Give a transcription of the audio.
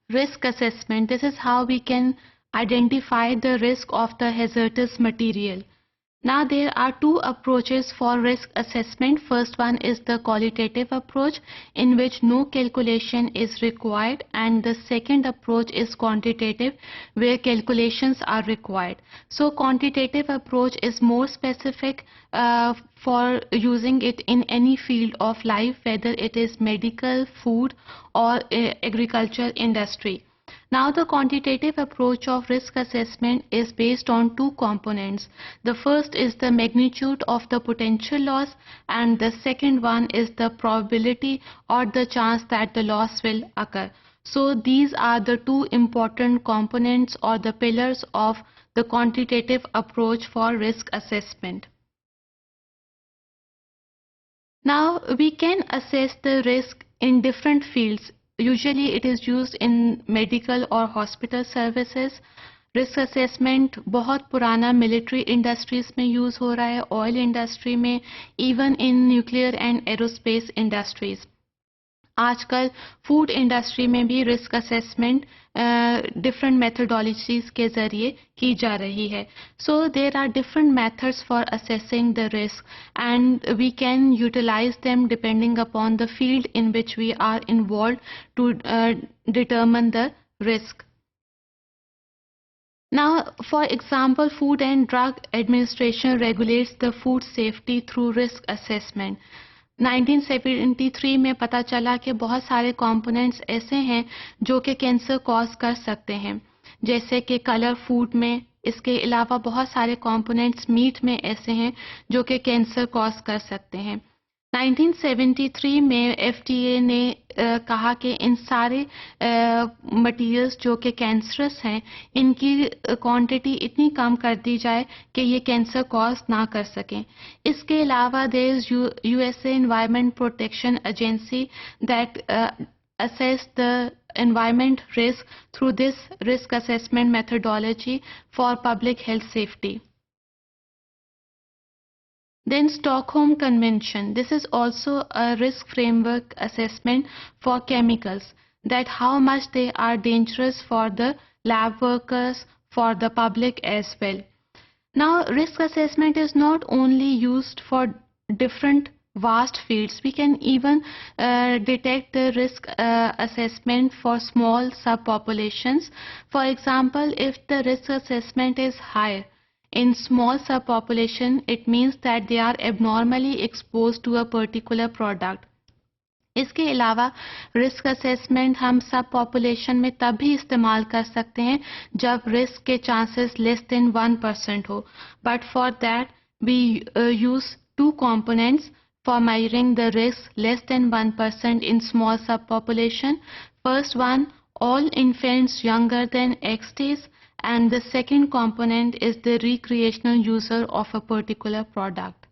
Risk assessment. This is how we can identify the risk of the hazardous material. Now there are two approaches for risk assessment. First one is the qualitative approach, in which no calculation is required, and the second approach is quantitative, where calculations are required. So quantitative approach is more specific for using it in any field of life, whether it is medical, food or agriculture industry. Now the quantitative approach of risk assessment is based on two components. The first is the magnitude of the potential loss, and the second one is the probability or the chance that the loss will occur. So these are the two important components or the pillars of the quantitative approach for risk assessment. Now we can assess the risk in different fields. Usually it is used in medical or hospital services. Risk assessment बहुत पुराना military industries में use हो रहा है, oil industry में, even in nuclear and aerospace industries. आजकल food industry में भी रिस्क असेसमेंट डिफरेंट मेथडोलॉजीज के ज़रिए की जा रही है. So there are different methods for assessing the risk and we can utilise them depending upon the field in which we are involve to determine the risk. Now, for example, Food and Drug Administration regulates the food safety through risk assessment. 1973 में पता चला कि बहुत सारे components ऐसे हैं जो कि कैंसर कॉज कर सकते हैं, जैसे कि कलर फूड में. इसके अलावा बहुत सारे कंपोनेंट्स मीट में ऐसे हैं जो कि कैंसर कॉज कर सकते हैं. 1973 में FDA ने कहा कि इन सारे मटेरियल्स जो कि कैंसरस हैं, इनकी क्वांटिटी इतनी कम कर दी जाए कि ये कैंसर कॉज ना कर सकें. इसके अलावा there is USA Environment Protection Agency that assess the environment risk through this risk assessment methodology for public health safety. Then Stockholm Convention. This is also a risk framework assessment for chemicals, that how much they are dangerous for the lab workers, for the public as well. Now risk assessment is not only used for different vast fields. We can even detect the risk assessment for small subpopulations. For example, if the risk assessment is high in small subpopulation, it means that they are abnormally exposed to a particular product. इसके अलावा risk assessment हम सब population में तब भी इस्तेमाल कर सकते हैं जब रिस्क के चांसेस लेस देन 1% हो. But for that we use two components for measuring the risk less than 1% in small subpopulation. First one, all infants younger than X days, and the second component is the recreational user of a particular product.